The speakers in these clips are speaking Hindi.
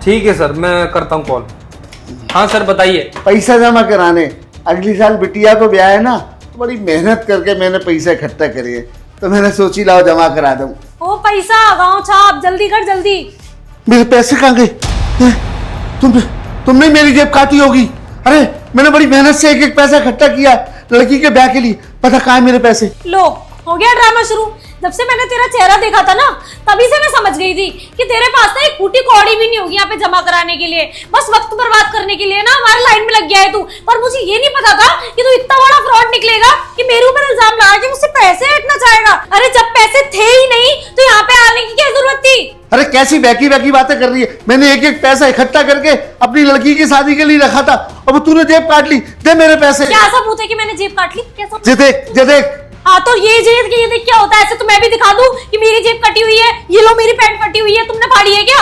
ठीक है सर, मैं करता हूँ कॉल। हाँ सर बताइए। पैसा जमा कराने अगली साल बिटिया को ब्याह है ना, तो बड़ी मेहनत करके मैंने पैसा इकट्ठा करे है, तो मैंने सोची लाओ जमा करा दूं। ओ पैसा गाँव छाप, जल्दी कर जल्दी। मेरे पैसे कहाँ गए? तुमने मेरी जेब काटी होगी। अरे मैंने बड़ी मेहनत से एक एक पैसा इकट्ठा किया लड़की के ब्याह के लिए, पता कहाँ है मेरे पैसे? लो हो गया ड्रामा शुरू। जब से मैंने तेरा चेहरा देखा था ना, तभी से मैं समझ गई थी कि तेरे पास ना एक फूटी कौड़ी भी नहीं होगी यहाँ पे जमा कराने के लिए। बस वक्त बर्बाद करने के लिए ना हमारे लाइन में लग गया है तू। पर मुझे ये नहीं पता था कि तू इतना बड़ा फ्रॉड निकलेगा कि मेरे ऊपर इल्जाम लगा के मुझसे पैसे हटना चाहेगा। अरे जब पैसे थे ही नहीं तो यहाँ पे आने की क्या जरूरत थी? अरे कैसी बैकी बैकी बातें कर रही है। मैंने एक एक पैसा इकट्ठा करके अपनी लड़की की शादी के लिए रखा था, अब तूने जेब काट ली। दे मेरे पैसे। क्या सबूत है कि मैंने जेब काट ली? क्या सबूत? जे देख। हाँ तो ये देख क्या होता है। ऐसे तो मैं भी दिखा दूं कि मेरी जेब कटी हुई है, ये लो मेरी पैंट फटी हुई है, तुमने फाड़ी है क्या?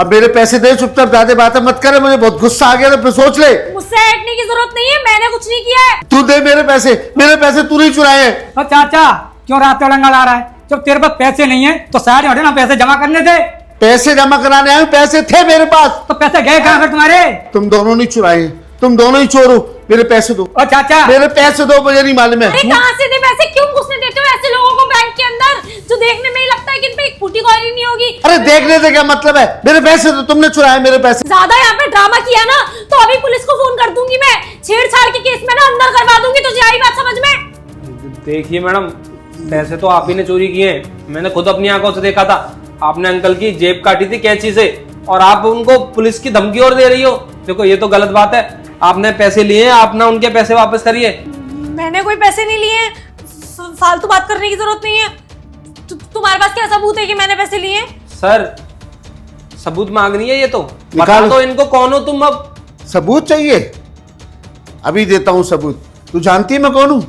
अब मेरे पैसे दे, चुपचाप ज्यादा बातें मत करे, मुझे बहुत गुस्सा आ गया तो फिर सोच ले। मुझसे हटने की जरूरत नहीं है, मैंने कुछ नहीं किया है। तू दे मेरे पैसे तू नहीं चुराए हैं। तो चाचा क्यों रात लंगा ला रहा है? जब तेरे पास पैसे नहीं है तो सारे हटे ना पैसे जमा करने थे। पैसे जमा कराने आए, पैसे थे मेरे पास। तो पैसे गए कहाँ फिर तुम्हारे? तुम दोनों नहीं चुराए, तुम दोनों ही चोर हो। मेरे पैसे दो। ओ चाचा मेरे पैसे दो, मुझे नहीं मालूम है। अरे कहाँ से दे पैसे? क्यों घुसने देते हो ऐसे लोगों को बैंक के अंदर जो देखने में ही लगता है कि इन पे एक फूटी कौड़ी नहीं होगी? अरे देखने से क्या मतलब है? मेरे पैसे तो तुमने चुराए, मेरे पैसे। ज्यादा यहाँ पे ड्रामा किया ना तो अभी पुलिस को फोन कर दूंगी मैं। छेड़छाड़ के केस में ना अंदर करवा दूंगी, तुझे आई बात समझ में? देखिए मैडम, पैसे तो आप ही ने चोरी किए हैं। मैंने खुद अपनी आंखों से देखा था। आपने अंकल की जेब काटी थी कैंची से, और आप उनको पुलिस की धमकी और दे रही हो। देखो ये तो गलत बात है। आपने पैसे लिए, आप ना उनके पैसे वापस करिए। मैंने कोई पैसे नहीं लिए। फालतू बात करने की जरूरत नहीं है। तुम्हारे पास क्या सबूत है कि मैंने पैसे लिए? सर सबूत मांग रही है ये तो, बता निकालो। दो इनको कौन हो तुम। अब सबूत चाहिए? अभी देता हूँ सबूत। तू जानती है मैं कौन हूँ?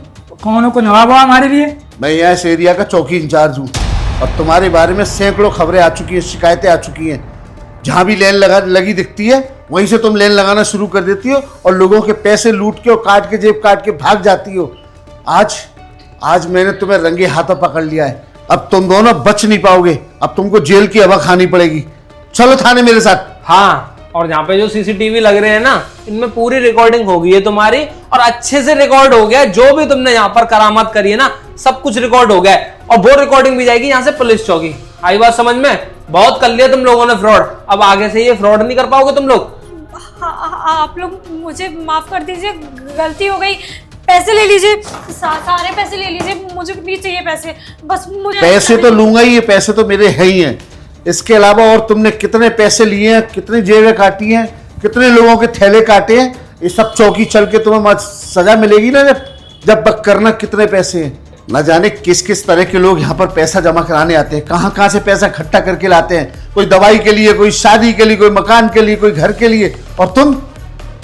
कौन को नवाब हुआ हमारे लिए? मैं यहाँ इस एरिया का चौकी इंचार्ज हूँ, और तुम्हारे बारे में सैकड़ों खबरें आ चुकी हैं, शिकायतें आ चुकी हैं। जहाँ भी लेन लगी दिखती है वहीं से तुम लेन लगाना शुरू कर देती हो और लोगों के पैसे लूट के और काट के जेब काट के भाग जाती हो। आज मैंने तुम्हें रंगे हाथों पकड़ लिया है। अब तुम दोनों बच नहीं पाओगे। अब तुमको जेल की हवा खानी पड़ेगी। चलो थाने मेरे साथ। हाँ, और यहाँ पे जो सीसीटीवी लग रहे हैं ना, इनमें पूरी रिकॉर्डिंग हो गई है तुम्हारी, और अच्छे से रिकॉर्ड हो गया। जो भी तुमने यहाँ पर करामात करी है ना, सब कुछ रिकॉर्ड हो गया है, और वो रिकॉर्डिंग भी जाएगी यहाँ से पुलिस चौकी। आई बात समझ में? बहुत कर लिया तुम लोगों ने फ्रॉड, अब आगे से ये फ्रॉड नहीं कर पाओगे तुम लोग। आप लोग मुझे माफ कर दीजिए, गलती हो गई। पैसे ले लीजिए, सारे पैसे ले लीजिए, मुझे भी चाहिए पैसे। बस मुझे पैसे तो लूंगा ही, ये पैसे तो मेरे हैं ही हैं। इसके अलावा और तुमने कितने पैसे लिए हैं, कितनी जेबें काटी हैं, कितने लोगों के थैले काटे हैं, ये सब चौकी चल के तुम्हें सजा मिलेगी ना। जब बक करना कितने पैसे हैं। न जाने किस किस तरह के लोग यहाँ पर पैसा जमा कराने आते हैं, कहाँ कहाँ से पैसा इकट्ठा करके लाते हैं। कोई दवाई के लिए, कोई शादी के लिए, कोई मकान के लिए, कोई घर के लिए, और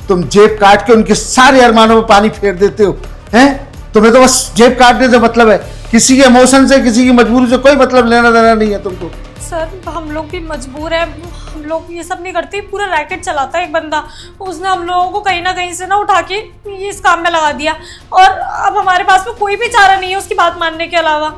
तुम जेब काट के उनके सारे अरमानों में पानी फेर देते हो। हैं? तुम्हें तो बस जेब काटने से मतलब है, किसी के इमोशन से, किसी की मजबूरी से कोई मतलब लेना देना नहीं है तुमको। सर हम लोग भी मजबूर है, हम लोग ये सब नहीं करते। पूरा रैकेट चलाता है एक बंदा, उसने हम लोगों को कहीं ना कहीं से ना उठा के ये इस काम में लगा दिया, और अब हमारे पास में कोई भी चारा नहीं है उसकी बात मानने के अलावा।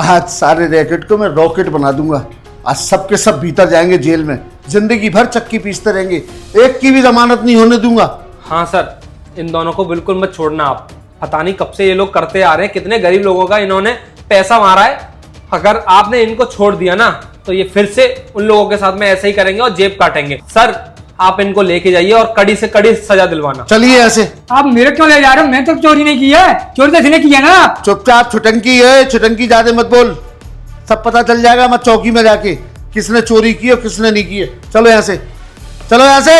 आज सारे रैकेट को मैं रॉकेट बना दूंगा। आज सब के सब भीतर जाएंगे जेल में, जिंदगी भर चक्की पीसते रहेंगे, एक की भी जमानत नहीं होने दूंगा। हाँ सर, इन दोनों को बिल्कुल मत छोड़ना आप। पता नहीं कब से ये लोग करते आ रहे हैं, कितने गरीब लोगों का इन्होंने पैसा मारा है। अगर आपने इनको छोड़ दिया ना, तो ये फिर से उन लोगों के साथ में ऐसे ही करेंगे और जेब काटेंगे। सर आप इनको लेके जाइए और कड़ी से कड़ी सजा दिलवाना। चलिए ऐसे। आप मेरे क्यों ले जा रहे हो? मैं तो चोरी नहीं की है, चोरी तो इसने की है ना। चुपचाप, छुटंकी है, छुटंकी ज्यादा मत बोल। सब पता चल जाएगा मैं चौकी में जाके, किसने चोरी की और किसने नहीं की है। चलो यहाँ से, चलो यहाँ से।